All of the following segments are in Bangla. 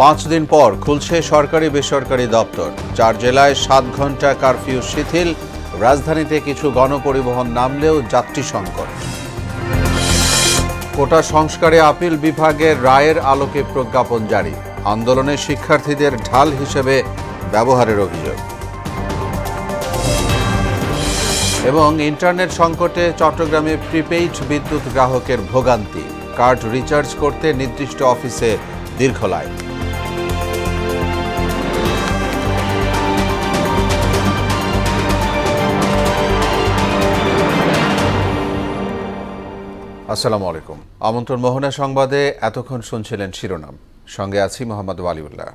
5 দিন পর খুলছে সরকারি বেসরকারি দপ্তর। 4 জেলায় 7 ঘন্টা কারফিউ শিথিল। রাজধানীতে কিছু গণপরিবহন নামলেও যাত্রী সংকট। কোটা সংস্কারে আপিল বিভাগের রায়ের আলোকে প্রজ্ঞাপন জারি। আন্দোলনে শিক্ষার্থীদের ঢাল হিসেবে ব্যবহারের অভিযোগ। এবং ইন্টারনেট সংকটে চট্টগ্রামে প্রিপেইড বিদ্যুৎ গ্রাহকের ভোগান্তি। কার্ড রিচার্জ করতে নির্দিষ্ট অফিসে দীর্ঘ লাইন। আসসালামু আলাইকুম। আমন্ত্রণ মোহনা সংবাদে এতক্ষণ শুনছিলেন শিরোনাম, সঙ্গে আছি মোহাম্মদ ওয়ালিউল্লাহ।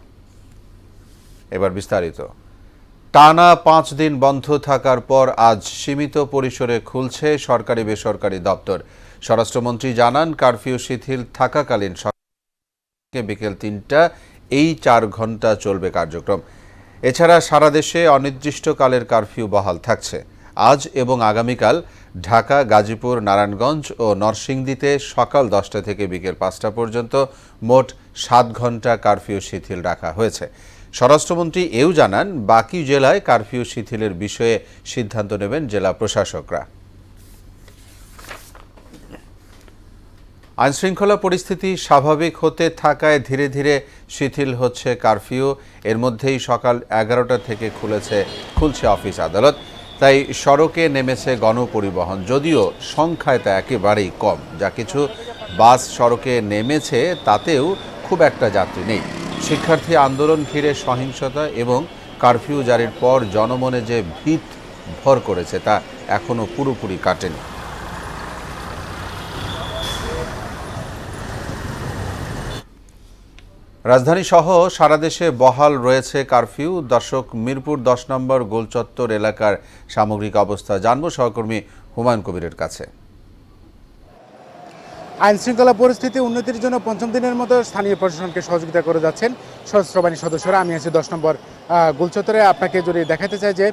এবার বিস্তারিত। টানা 5 দিন বন্ধ থাকার পর আজ সীমিত পরিসরে খুলছে সরকারি বেসরকারি দপ্তর। স্বরাষ্ট্রমন্ত্রী জানান, কারফিউ শিথিল থাকাকালীন বিকেল 3টা এই 4 ঘন্টা চলবে কার্যক্রম। এছাড়া সারা দেশে অনির্দিষ্টকালের কারফিউ বহাল থাকছে। আজ এবং আগামীকাল ঢাকা, গাজীপুর, নারায়ণগঞ্জ ও নরসিংদীতে সকাল 10টা থেকে বিকেল 5টা পর্যন্ত মোট 7 ঘন্টা কারফিউ শিথিল রাখা হয়েছে। স্বরাষ্ট্রমন্ত্রী এও জানান, বাকি জেলায় কারফিউ শিথিলের বিষয়ে সিদ্ধান্ত নেবেন জেলা প্রশাসকরা। আইনশৃঙ্খলা পরিস্থিতি স্বাভাবিক হতে থাকায় ধীরে ধীরে শিথিল হচ্ছে কারফিউ। এর মধ্যেই সকাল 11টা থেকে খুলছে অফিস আদালত। তাই সড়কে নেমেছে গণপরিবহন, যদিও সংখ্যায় তা একেবারেই কম। যা কিছু বাস সড়কে নেমেছে তাতেও খুব একটা যাত্রী নেই। শিক্ষার্থী আন্দোলন ঘিরে সহিংসতা এবং কারফিউ জারির পর জনমনে যে ভীত ভর করেছে তা এখনও পুরোপুরি কাটেনি। রাজধানী সহ সারা দেশে বহাল রয়েছে কারফিউ। দর্শক, মিরপুর 10 নম্বর গোলচত্বর এলাকার সামগ্রিক অবস্থা জানবো সহকর্মী হুমায়ুন কবিরের কাছে। আইনশৃঙ্খলা পরিস্থিতি উন্নতির জন্য 5ম দিনের মতো স্থানীয় প্রশাসনকে সহযোগিতা করে যাচ্ছেন সশস্ত্র বাহিনীর সদস্যরা। আমি আছি 10 নম্বর গোলচত্বরে। আপনাকে যদি দেখাতে চাই যে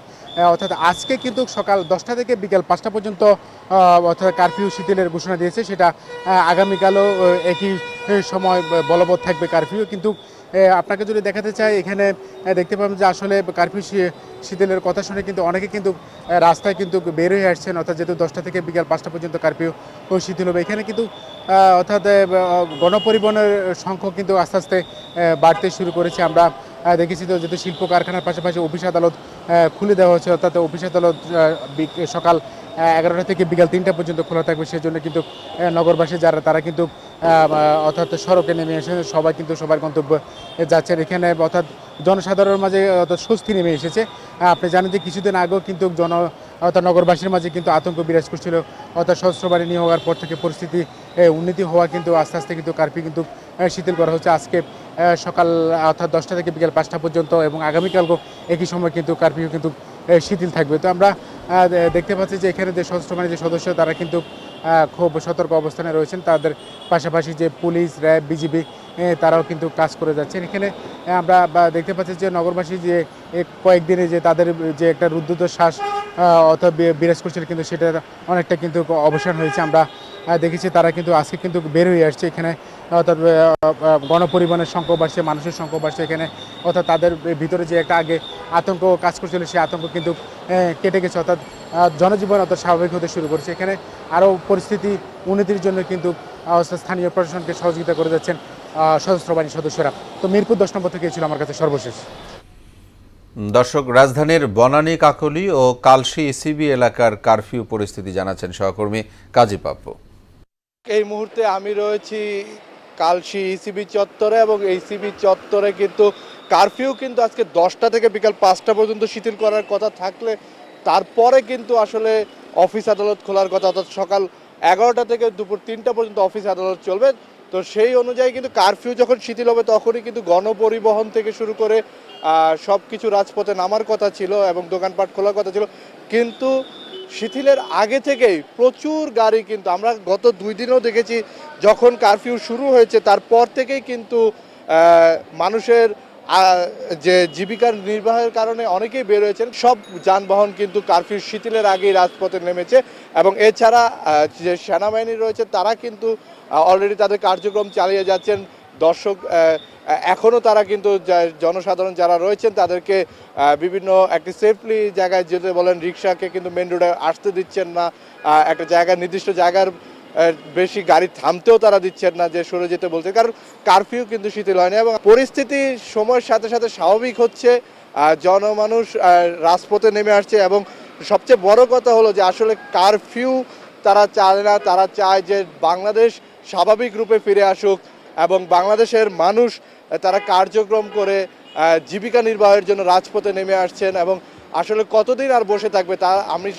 অর্থাৎ আজকে কিন্তু সকাল 10টা থেকে বিকেল 5টা পর্যন্ত অর্থাৎ কারফিউ শিথিলের ঘোষণা দিয়েছে। সেটা আগামীকালও একই সময় বলবৎ থাকবে কারফিউ। কিন্তু আপনাকে যদি দেখাতে চাই, এখানে দেখতে পাবেন যে আসলে কারফিউ শিথিলের কথা শুনে কিন্তু অনেকে কিন্তু রাস্তায় কিন্তু বের হয়ে আসছেন। অর্থাৎ যেহেতু 10টা থেকে বিকেল 5টা পর্যন্ত কারফিউ শিথিল হবে, এখানে কিন্তু অর্থাৎ গণপরিবহনের সংখ্যা কিন্তু আস্তে আস্তে বাড়তে শুরু করেছে। আমরা দেখেছি তো, যেহেতু শিল্প কারখানার পাশাপাশি অফিস আদালত খুলে দেওয়া হচ্ছে, অর্থাৎ অফিস আদালত সকাল 11টা থেকে বিকাল 3টা পর্যন্ত খোলা থাকবে। সেজন্য কিন্তু নগরবাসী যারা তারা কিন্তু অর্থাৎ সড়কে নেমে এসে সবাই কিন্তু সবার গন্তব্য যাচ্ছেন। এখানে অর্থাৎ জনসাধারণের মাঝে অর্থাৎ স্বস্তি নেমে এসেছে। আপনি জানেন যে কিছুদিন আগেও কিন্তু অর্থাৎ নগরবাসীর মাঝে কিন্তু আতঙ্ক বিরাজ করছিল। অর্থাৎ সশস্ত্র বাহিনী নিয়ে হওয়ার পর থেকে পরিস্থিতি উন্নতি হওয়া কিন্তু আস্তে আস্তে কিন্তু কারফিউ কিন্তু শিথিল করা হচ্ছে। আজকে সকাল অর্থাৎ 10টা থেকে বিকেল 5টা পর্যন্ত এবং আগামীকালও একই সময় কিন্তু কারফিউ কিন্তু শিথিল থাকবে। তো আমরা দেখতে পাচ্ছি যে এখানে যে সশস্ত্র বাহিনীর যে সদস্য তারা কিন্তু খুব সতর্ক অবস্থানে রয়েছেন। তাদের পাশাপাশি যে পুলিশ, র্যাব, বিজিবি তারাও কিন্তু কাজ করে যাচ্ছেন। এখানে আমরা দেখতে পাচ্ছি যে নগরবাসী যে কয়েকদিনে যে তাদের যে একটা রুদ্ধশ্বাস অর্থাৎ বিরাজ করছিল, কিন্তু সেটা অনেকটা কিন্তু অবসান হয়েছে। আমরা দেখেছি তারা কিন্তু আজকে কিন্তু বের হয়ে আসছে। এখানে অর্থাৎ গণপরিবহনের সংখ্যা বাড়ছে, মানুষের সংখ্যা বাড়ছে এখানে। অর্থাৎ তাদের ভিতরে যে একটা আগে আতঙ্ক কাজ করছিল, সেই আতঙ্ক কিন্তু কেটে গেছে। অর্থাৎ জনজীবন অর্থাৎ স্বাভাবিক হতে শুরু করেছে। এখানে আরও পরিস্থিতি উন্নতির জন্য কিন্তু স্থানীয় প্রশাসনকে সহযোগিতা করে যাচ্ছেন সশস্ত্র বাহিনীর সদস্যরা। তো মিরপুর 10 নম্বর থেকে ছিল আমার কাছে সর্বশেষ। দর্শক, রাজধানীর বনানী, কাকলী ও কালশী ইসিবি এলাকার কারফিউ পরিস্থিতি জানাচ্ছেন সহকর্মী কাজী পাপ্পু। এই মুহূর্তে আমি রয়েছি কালশী ইসিবি চত্বরে, এবং ইসিবি চত্বরে কিন্তু কারফিউ কিন্তু আজকে 10টা থেকে বিকাল 5টা পর্যন্ত শিথিল করার কথা থাকলে তারপরে কিন্তু আসলে অফিস আদালত খোলার কথা, অর্থাৎ সকাল 11টা থেকে দুপুর 3টা পর্যন্ত অফিস আদালত চলবে। তো সেই অনুযায়ী কিন্তু কারফিউ যখন শিথিল হবে তখনই কিন্তু গণপরিবহন থেকে শুরু করে সব কিছু রাজপথে নামার কথা ছিল এবং দোকানপাট খোলার কথা ছিল। কিন্তু শিথিলের আগে থেকেই প্রচুর গাড়ি কিন্তু আমরা গত 2 দিনও দেখেছি, যখন কারফিউ শুরু হয়েছে তারপর থেকেই কিন্তু মানুষের যে জীবিকার নির্বাহের কারণে অনেকেই বের হয়েছেন। সব যানবাহন কিন্তু কারফিউ শিথিলের আগেই রাজপথে নেমেছে। এবং এছাড়া যে সেনাবাহিনী রয়েছে তারা কিন্তু অলরেডি তাদের কার্যক্রম চালিয়ে যাচ্ছেন। দর্শক এখনও তারা কিন্তু জনসাধারণ যারা রয়েছেন তাদেরকে বিভিন্ন একটি সেফলি জায়গায় যেতে বলেন, রিক্সাকে কিন্তু মেন রোডে আসতে দিচ্ছেন না, একটা জায়গায় নির্দিষ্ট জায়গার বেশি গাড়ি থামতেও তারা দিচ্ছেন না, যে সরে যেতে বলছে, কারণ কারফিউ কিন্তু শিথিল হয়নি এবং পরিস্থিতি সময়ের সাথে সাথে স্বাভাবিক হচ্ছে। জনমানুষ রাজপথে নেমে আসছে এবং সবচেয়ে বড় কথা হলো যে আসলে কারফিউ তারা চায় না, তারা চায় যে বাংলাদেশ স্বাভাবিক রূপে ফিরে আসুক এবং বাংলাদেশের মানুষ তারা কার্যক্রম করে জীবিকা নির্বাহের জন্য রাজপথে নেমে আসছেন এবং আসলে কতদিন আর বসে থাকবে তা আমি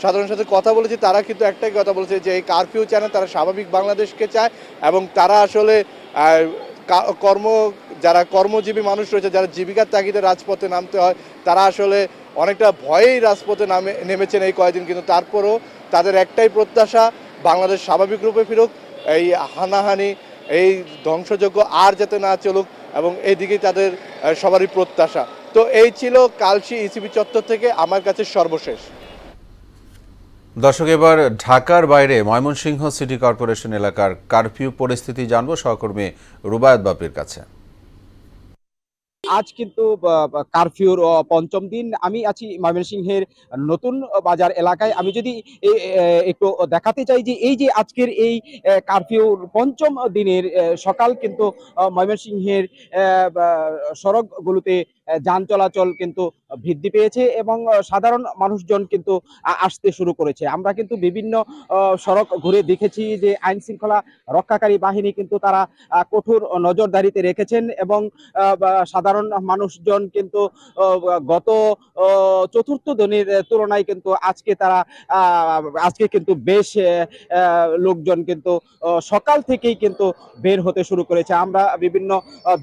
সাধারণ সাথে কথা বলেছি, তারা কিন্তু একটাই কথা বলেছে যে এই কারফিউ চায় না, তারা স্বাভাবিক বাংলাদেশকে চায় এবং তারা আসলে যারা কর্মজীবী মানুষ রয়েছে, যারা জীবিকার তাগিদে রাজপথে নামতে হয়, তারা আসলে অনেকটা ভয়েই রাজপথে নেমেছেন এই কয়েকদিন, কিন্তু তারপরও তাদের একটাই প্রত্যাশা বাংলাদেশ স্বাভাবিক রূপে ফিরুক, এই হানাহানি এই ধ্বংসযজ্ঞ আর যাতে না চলুক এবং এইদিকেই তাদের সবারই প্রত্যাশা। তো এই ছিল কালশী ইসিবি চত্বর থেকে আমার কাছে সর্বশেষ। দর্শক, এবার ঢাকার বাইরে ময়মনসিংহ সিটি কর্পোরেশন এলাকার কারফিউ পরিস্থিতি জানবো সহকর্মী রুবায়াত বাপির কাছে। আজ কিন্তু কারফিউর পঞ্চম দিন। আমি আছি ময়মনসিংহের নতুন বাজার এলাকায়। আমি যদি একটু দেখাতে চাই যে এই যে আজকের এই কারফিউর পঞ্চম দিনের সকাল কিন্তু ময়মনসিংহের সড়কগুলোতে যান চলাচল কিন্তু বৃদ্ধি পেয়েছে এবং সাধারণ মানুষজন কিন্তু আসতে শুরু করেছে। আমরা কিন্তু বিভিন্ন সড়ক ঘুরে দেখেছি যে আইন শৃঙ্খলা রক্ষাকারী বাহিনী কিন্তু তারা কঠোর নজরদারিতে রেখেছেন এবং সাধারণ মানুষজন কিন্তু গত চতুর্থ দিনের তুলনায় কিন্তু আজকে কিন্তু বেশ লোকজন কিন্তু সকাল থেকেই কিন্তু বের হতে শুরু করেছে। আমরা বিভিন্ন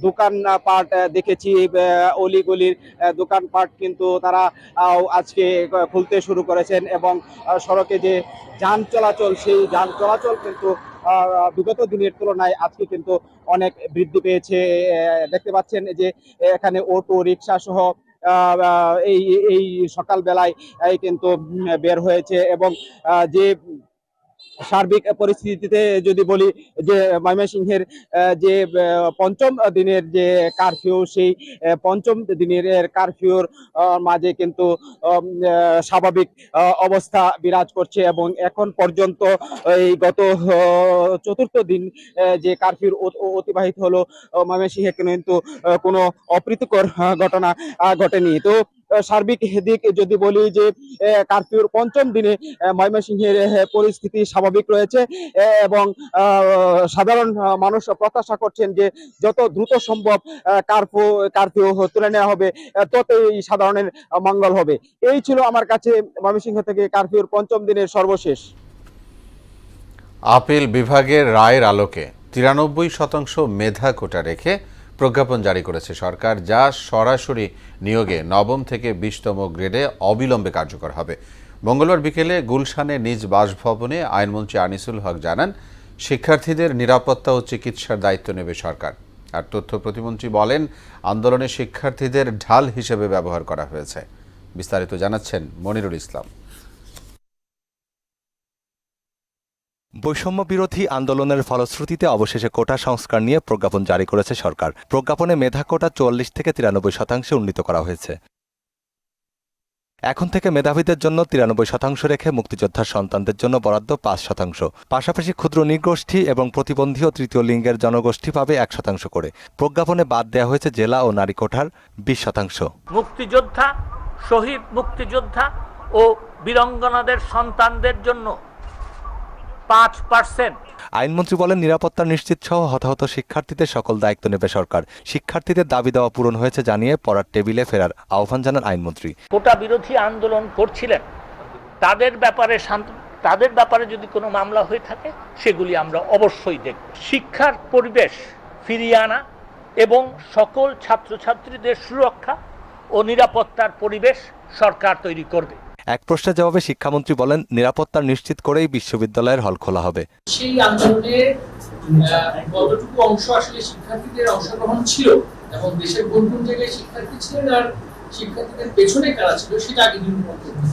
দোকানপাট দেখেছি, অলিগলির দোকানপাট কিন্তু তারা আজকে খুলতে শুরু করেছেন এবং সড়কে যে যান চলাচল, সেই যান চলাচল কিন্তু বিগত দিনের তুলনায় আজকে কিন্তু অনেক বৃদ্ধি পেয়েছে। দেখতে পাচ্ছেন যে এখানে অটো রিক্সা সহ এই এই সকাল বেলায় কিন্তু বের হয়েছে এবং যে সার্বিক পরিস্থিতিতে যদি বলি যে ময়মনসিংহের যে পঞ্চম দিনের যে কারফিউ, সেই পঞ্চম দিনের কারফিউর মাঝে কিন্তু স্বাভাবিক অবস্থা বিরাজ করছে এবং এখন পর্যন্ত এই গত চতুর্থ দিন যে কারফিউর অতিবাহিত হলো, ময়মনসিংহে কিন্তু কোনো অপ্রীতিকর ঘটনা ঘটেনি। তো সার্বিক দিক যদি বলি যে কারফিউর পঞ্চম দিনে ময়মনসিংহের পরিস্থিতি স্বাভাবিক রয়েছে এবং সাধারণ মানুষ প্রত্যাশা করছেন যে যত দ্রুত সম্ভব কারফিউ তুলে নেওয়া হবে, ততই সাধারণের মঙ্গল হবে। এই ছিল আমার কাছে ময়মনসিংহ থেকে কারফিউর পঞ্চম দিনের সর্বশেষ। আপিল বিভাগের রায়ের আলোকে 93% মেধা কোটা রেখে প্রজ্ঞাপন জারি করেছে সরকার, যা সরাসরি নিয়োগে নবম থেকে 20তম গ্রেডে অবিলম্বে কার্যকর হবে। মঙ্গলবার বিকেলে গুলশানে নিজ বাসভবনে আইনমন্ত্রী আনিসুল হক জানান, শিক্ষার্থীদের নিরাপত্তা ও চিকিৎসার দায়িত্ব নেবে সরকার। আর তথ্য প্রতিমন্ত্রী বলেন, আন্দোলনে শিক্ষার্থীদের ঢাল হিসেবে ব্যবহার করা হয়েছে। বিস্তারিত জানাচ্ছেন মনিরুল ইসলাম। বৈষম্য বিরোধী আন্দোলনের ফলশ্রুতিতে অবশেষে কোটা সংস্কার নিয়ে প্রজ্ঞাপন জারি করেছে সরকার। প্রজ্ঞাপনে মেধা কোটা 44 থেকে 93% উন্নীত করা হয়েছে। এখন থেকে মেধাবীদের জন্য 93% রেখে মুক্তিযোদ্ধার সন্তানদের জন্য বরাদ্দ 5%। পাশাপাশি ক্ষুদ্র নৃগোষ্ঠী এবং প্রতিবন্ধী ও তৃতীয় লিঙ্গের জনগোষ্ঠী পাবে 1% করে। প্রজ্ঞাপনে বাদ দেওয়া হয়েছে জেলা ও নারী কোটার 20%। মুক্তিযোদ্ধা, শহীদ মুক্তিযোদ্ধা ও বীরাঙ্গনাদের সন্তানদের জন্য 5%। আইনমন্ত্রী বলেন, নিরাপত্তা নিশ্চিত সহ হতাহত শিক্ষার্থীদের সকল দায়িত্ব নেবে সরকার। শিক্ষার্থীদের দাবি দেওয়া পূরণ হয়েছে জানিয়ে পড়ার টেবিলে ফেরার আহ্বান জানান আইনমন্ত্রী। কোটা বিরোধী আন্দোলন করছিলেন, তাদের ব্যাপারে যদি কোনো মামলা হয়ে থাকে সেগুলি আমরা অবশ্যই দেখব। শিক্ষার পরিবেশ ফিরিয়ে আনা এবং সকল ছাত্রছাত্রীদের সুরক্ষা ও নিরাপত্তার পরিবেশ সরকার তৈরি করবে। এক প্রশ্নের জবাবে শিক্ষামন্ত্রী বলেন, নিরাপত্তা নিশ্চিত করেই বিশ্ববিদ্যালয়ের হল খোলা হবে। সেই আন্দোলনের কতটুকু অংশ আসলে শিক্ষার্থীদের অংশগ্রহণ ছিল এবং দেশের কোন কোন জায়গায় শিক্ষার্থী ছিলেন আর শিক্ষার্থীদের পেছনে কারা ছিল সেটা আগে নিরূপণ করতে হবে।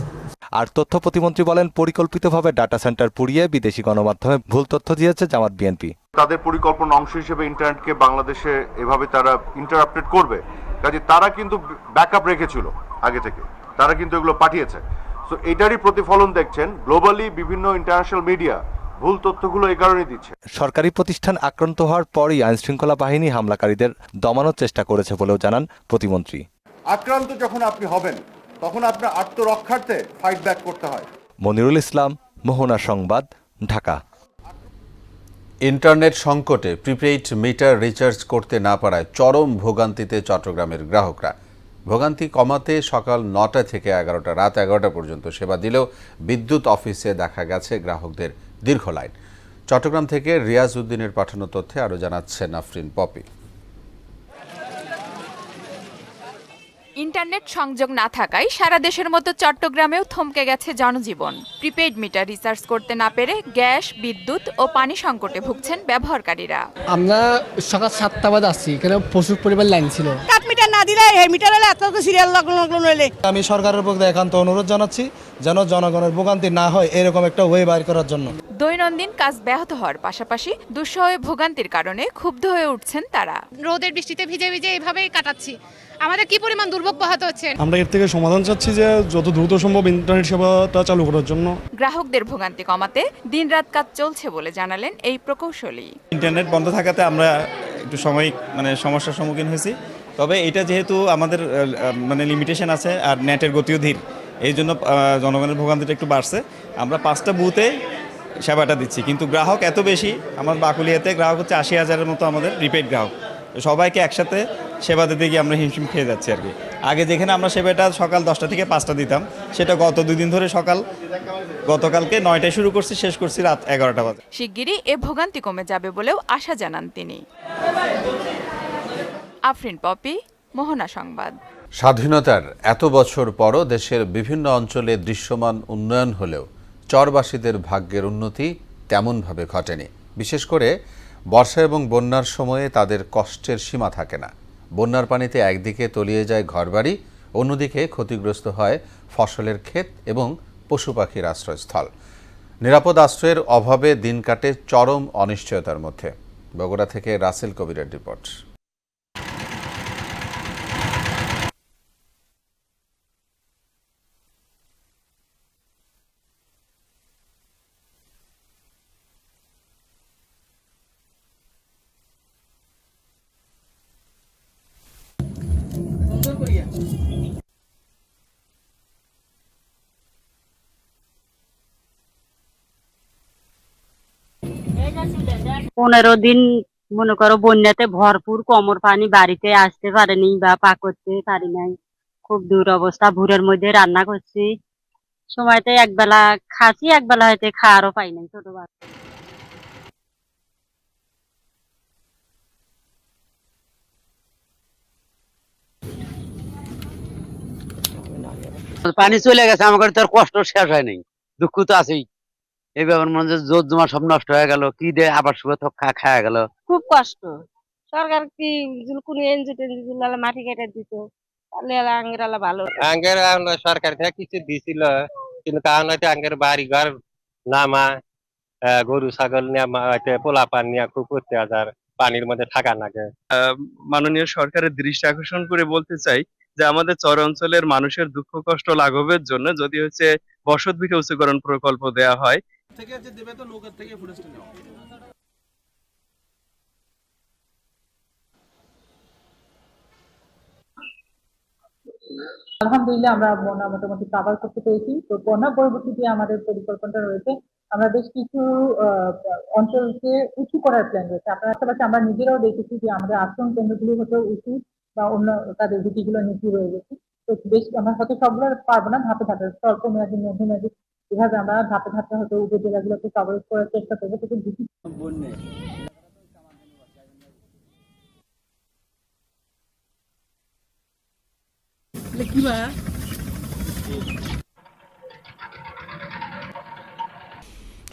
আর তথ্য প্রতিমন্ত্রী বলেন, পরিকল্পিতভাবে ডাটা সেন্টার পুড়িয়ে বিদেশি গণমাধ্যমে ভুল তথ্য দিয়েছে জামাত বিএনপি। তাদের পরিকল্পনা অংশ হিসেবে ইন্টারনেটকে বাংলাদেশে এভাবে তারা ইন্টারাপ্টেড করবে, কাজে তারা কিন্তু ব্যাকআপ রেখেছিল আগে থেকে, তারা কিন্তু এগুলো পাঠিয়েছে। সো এটারই প্রতিফলন দেখছেন গ্লোবালি বিভিন্ন ইন্টারন্যাশনাল মিডিয়া ভুল তথ্যগুলো এই কারণে দিচ্ছে। সরকারি প্রতিষ্ঠান আক্রান্ত হওয়ার পরই আইনশৃঙ্খলা বাহিনী হামলাকারীদের দমানোর চেষ্টা করেছে বলেও জানান প্রতিমন্ত্রী। আক্রান্ত যখন আপনি হবেন তখন আপনার আত্মরক্ষার্থে ফাইট ব্যাক করতে হয়। মনিরুল ইসলাম, মোহনা সংবাদ, ঢাকা। ইন্টারনেট সংকটে প্রিপেইড মিটার রিচার্জ করতে না পারায় চরম ভোগান্তিতে চট্টগ্রামের গ্রাহকরা। ভোগান্তি কমাতে সকাল ৯টা থেকে ১১টা, রাত ১১টা পর্যন্ত সেবা দিলেও বিদ্যুৎ অফিসে দেখা গেছে গ্রাহকদের দীর্ঘ লাইন। চট্টগ্রাম থেকে রিয়াজ উদ্দিনের পাঠানো তথ্যে আরও জানাচ্ছেন আফরিন পপি। ইন্টারনেট সংযোগ না থাকায় সারা দেশের মতো চট্টগ্রামেও থমকে গেছে জনজীবন। প্রিপেইড মিটার রিচার্জ করতে না পেরে গ্যাস, বিদ্যুৎ ও পানি সংকটে ভুগছেন ব্যবহারকারীরা। আমরা সকাল 7টা বাজে আসছি, এখানে প্রচুর পরিমাণ লাইন ছিল। কাট মিটার না দিলে এই মিটার হলে এত সিরিয়াল লাগলো নইলে। আমি সরকারের পক্ষে একান্ত অনুরোধ জানাচ্ছি যেন জনগণের ভোগান্তি না হয় এরকম একটা ওয়ে বাইর করার জন্য। দৈনন্দিন কাজ ব্যাহত হওয়ার পাশাপাশি দুঃসহ ভোগান্তির কারণে ক্ষুব্ধ হয়ে উঠছেন তারা। রোদের বৃষ্টিতে ভিজে ভিজে এভাবেই কাটাচ্ছি, আমাদের কি পরিমাণ দুর্ভোগ পোহাতে হচ্ছে। আমরা এর থেকে সমাধান চাচ্ছি যে যত দ্রুত সম্ভব ইন্টারনেট সেবাটা চালু করার জন্য। গ্রাহকদের ভোগান্তি কমাতে দিনরাত কাজ চলছে বলে জানালেন এই প্রকৌশলী। ইন্টারনেট বন্ধ থাকাতে আমরা একটু সমস্যার সম্মুখীন হয়েছি, তবে এটা যেহেতু আমাদের লিমিটেশন আছে আর নেটের গতিও ধীর, এই জন্য জনগণের ভোগান্তিটা একটু বাড়ছে। আমরা 5টা বুথে সেবাটা দিচ্ছি, কিন্তু গ্রাহক এত বেশি। আমার বাকুলিয়াতে গ্রাহক হচ্ছে 80,000-এর মতো আমাদের প্রিপেড গ্রাহক। সবাইকে একসাথে সেবা দিতে গিয়ে আমরা হিমশিম খেয়ে যাচ্ছি আর কি। আগে যেখানে আমরা সেবাটা সকাল 10টা থেকে 5টা দিতাম, সেটা গত 2 দিন ধরে গতকালকে 9টায় শুরু করছি, শেষ করছি রাত 11টা বাজে। শিগগিরই এ ভোগান্তি কমে যাবে বলেও আশা জানান তিনি। আফরিন পপি, মোহনা সংবাদ। স্বাধীনতার এত বছর পরও দেশের বিভিন্ন অঞ্চলে দৃশ্যমান উন্নয়ন হলেও চরবাসীদের ভাগ্যের উন্নতি তেমনভাবে ঘটেনি। বিশেষ করে বর্ষা এবং বন্যার সময়ে তাদের কষ্টের সীমা থাকে না। বন্যার পানিতে একদিকে তলিয়ে যায় ঘরবাড়ি, অন্যদিকে ক্ষতিগ্রস্ত হয় ফসলের ক্ষেত এবং পশু পাখির আশ্রয়স্থল। নিরাপদ আশ্রয়ের অভাবে দিন কাটে চরম অনিশ্চয়তার মধ্যে। বগুড়া থেকে রাসেল কবিরের রিপোর্ট। পনেরো দিন মনে করো বন্যাতে ভরপুর, কোমর পানি, বাড়িতে আসতে পারেনি বা পা করতে পারি নাই, খুব দূর অবস্থা। ভোরের মধ্যে রান্না করছি, সময়তে একবেলা খাচ্ছি, একবেলা হয়তো খাওয়ারও পাই নাই। ছোট বাচ্চা পানি চলে গেছে, আমাদের তোর কষ্ট শেষ হয় নাই, দুঃখ তো আছেই। এই ব্যাপার মনে জোর জমা সব নষ্ট হয়ে গেল, কি দে আবার শুভ খাওয়া গেল, খুব কষ্ট। সরকার কি কোনো এনজি টেনজি মাটি কেটে দিত, তাহলে আঙ্গের ভালো। আঙ্গের সরকার থেকে কিছু দিছিল, কিন্তু কারণ হয়তো আঙ্গের বাড়ি ঘর নামা, গরু ছাগল নিয়ে পোলা পান নিয়ে খুব অত্যাচার, পানির মধ্যে থাকা লাগে। মাননীয় সরকারের দৃষ্টি আকর্ষণ করে বলতে চাই যে আমাদের চর অঞ্চলের মানুষের দুঃখ কষ্ট লাঘবের জন্য যদি বসত ভিটে উঁচুকরণ প্রকল্প দেয়া হয়। আলহামদুলিল্লাহ আমরা বন্যা মোটামুটি কাভার করতে পেরেছি। তো বন্যা পরবর্তীতে আমাদের পরিকল্পনাটা রয়েছে, আমরা বেশ কিছু অঞ্চলকে উঁচু করার প্ল্যান রয়েছে। আপনার পাশাপাশি আমরা নিজেরাও দেখেছি যে আমাদের আশ্রম কেন্দ্রগুলি হতে উঁচু বা অন্য তাদের ভিটিগুলো নিচু রয়ে গেছে। তো বেশ আমরা হয়তো সবগুলো পারবো না, ধাপে ধাপে স্বল্প মেয়াদী, মধ্যমেয়াদী এভাবে আমরা ধাপে ধাপে হয়তো উপজেলাগুলোকে কভারেজ করার চেষ্টা করবো। কিন্তু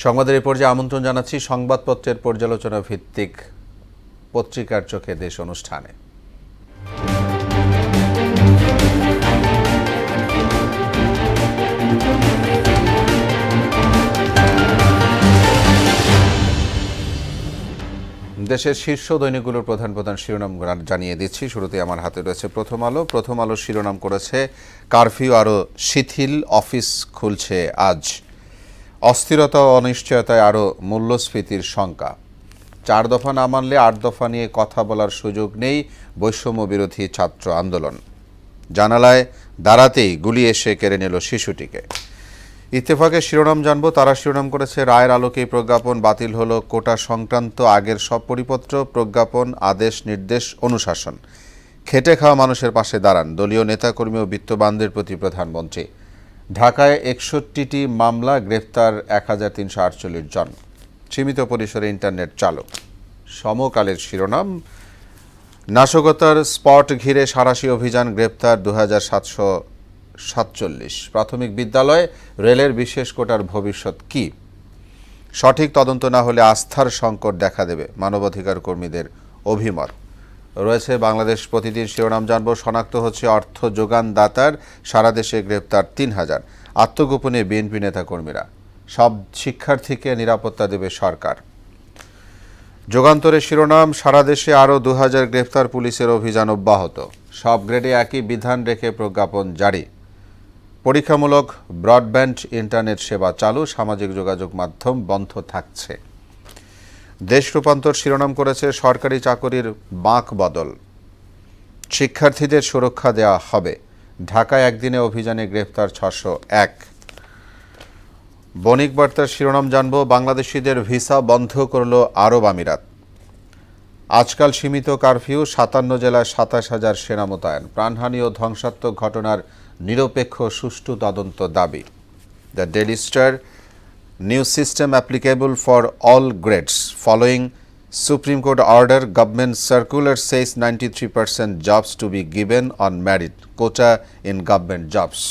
সংবাদের এই পর্যায়ে আমন্ত্রণ জানাচ্ছি সংবাদপত্রের পর্যালোচনা ভিত্তিক পত্রিকার চোখে দেশ অনুষ্ঠানে। দেশের শীর্ষ দৈনিকগুলোর প্রধান প্রধান শিরোনাম জানিয়ে দিচ্ছি। শুরুতে আমার হাতে রয়েছে প্রথম আলো। প্রথম আলো শিরোনাম করেছে কারফিউ আরও শিথিল, অফিস খুলছে আজ। অস্থিরতা ও অনিশ্চয়তায় আরও মূল্যস্ফীতির শঙ্কা। 4 দফা না মানলে 8 দফা নিয়ে কথা বলার সুযোগ নেই, বৈষম্য বিরোধী ছাত্র আন্দোলন। জানালায় দাঁড়াতেই গুলি এসে কেড়ে নিল শিশুটিকে। ইত্তেফাকের শিরোনাম জানবো। তারা শিরোনাম করেছে রায়ের আলোকেই প্রজ্ঞাপন বাতিল হলো কোটা সংক্রান্ত আগের সব পরিপত্র, প্রজ্ঞাপন, আদেশ, নির্দেশ, অনুশাসন। খেটে খাওয়া মানুষের পাশে দাঁড়ান দলীয় নেতাকর্মী ও বিত্তবানদের প্রতি প্রধানমন্ত্রী। ঢাকায় 61টি মামলা, গ্রেফতার 1348 জন। সীমিত পরিসরে ইন্টারনেট চালু। সমকালের শিরোনাম নাশকতার স্পট ঘিরে সাঁড়াশি অভিযান, গ্রেপ্তার 2747। প্রাথমিক বিদ্যালয়, রেলের বিশেষ কোটার ভবিষ্যৎ কি? সঠিক তদন্ত না হলে আস্থার সংকট দেখা দেবে, মানবাধিকার কর্মীদের অভিমত রয়েছে। বাংলাদেশ প্রতিদিন শিরোনাম জানবো। শনাক্ত হচ্ছে অর্থ যোগানদাতার, সারা দেশে গ্রেপ্তার 3000। আত্মগোপনে বিএনপি নেতাকর্মীরা। সব শিক্ষার্থীকে নিরাপত্তা দেবে সরকার। যুগান্তরের শিরোনাম সারা দেশে আরও 2000 গ্রেফতার, পুলিশের অভিযান অব্যাহত। সব গ্রেডে একই বিধান রেখে প্রজ্ঞাপন জারি। পরীক্ষামূলক ব্রডব্যান্ড ইন্টারনেট সেবা চালু, সামাজিক যোগাযোগ মাধ্যম বন্ধ থাকছে। দেশ রূপান্তর শিরোনাম করেছে সরকারি চাকরির বাঁক বদল, শিক্ষার্থীদের সুরক্ষা দেওয়া হবে। ঢাকায় একদিনে অভিযানে গ্রেফতার 601। বণিক বার্তার শিরোনাম জানব। বাংলাদেশিদের ভিসা বন্ধ করল আরব আমিরাত। আজকাল সীমিত কারফিউ, 57 জেলায় 27,000 সেনা মোতায়েন। প্রাণহানি ও ধ্বংসাত্মক ঘটনার নিরপেক্ষ সুষ্ঠু তদন্ত দাবি। The Daily Star, new system applicable for all grades following supreme court order, government circular says 93% jobs to be given on merit, quota in government jobs.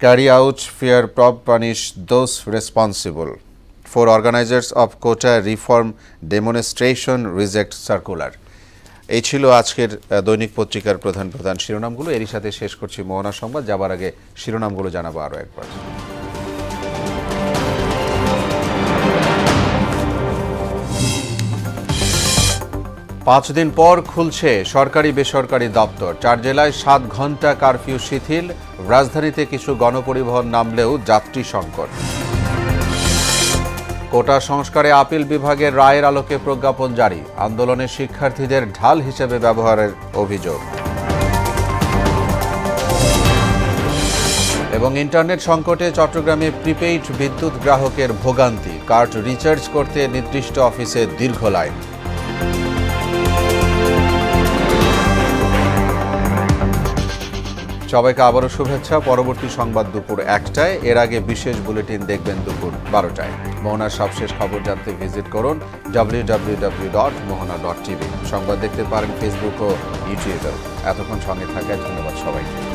Carry out fair, punish those responsible. 4 organizers of quota reform demonstration reject circular. এই ছিল আজকের দৈনিক পত্রিকার প্রধান প্রধান শিরোনামগুলো। এরই সাথে শেষ করছি মোহনা সংবাদ। যাবার আগে শিরোনামগুলো জানাবো আরও একবার। 5 দিন পর খুলছে সরকারি বেসরকারি দপ্তর। 4 জেলায় 7 ঘন্টা কারফিউ শিথিল। রাজধানীতে কিছু গণপরিবহন নামলেও যাত্রী সংকট। কোটা সংস্কারে আপিল বিভাগের রায়ের আলোকে প্রজ্ঞাপন জারি। আন্দোলনে শিক্ষার্থীদের ঢাল হিসেবে ব্যবহারের অভিযোগ। এবং ইন্টারনেট সংকটে চট্টগ্রামে প্রিপেইড বিদ্যুৎ গ্রাহকের ভোগান্তি। কার্ড রিচার্জ করতে নির্দিষ্ট অফিসে দীর্ঘ লাইন। সবাইকে আবারও শুভেচ্ছা। পরবর্তী সংবাদ দুপুর 1টায়। এর আগে বিশেষ বুলেটিন দেখবেন দুপুর 12টায়। মোহনার সবশেষ খবর জানতে ভিজিট করুন www.mohana.tv। সংবাদ দেখতে পারেন ফেসবুক ও ইউটিউবেও। এতক্ষণ সঙ্গে থাকায় ধন্যবাদ সবাইকে।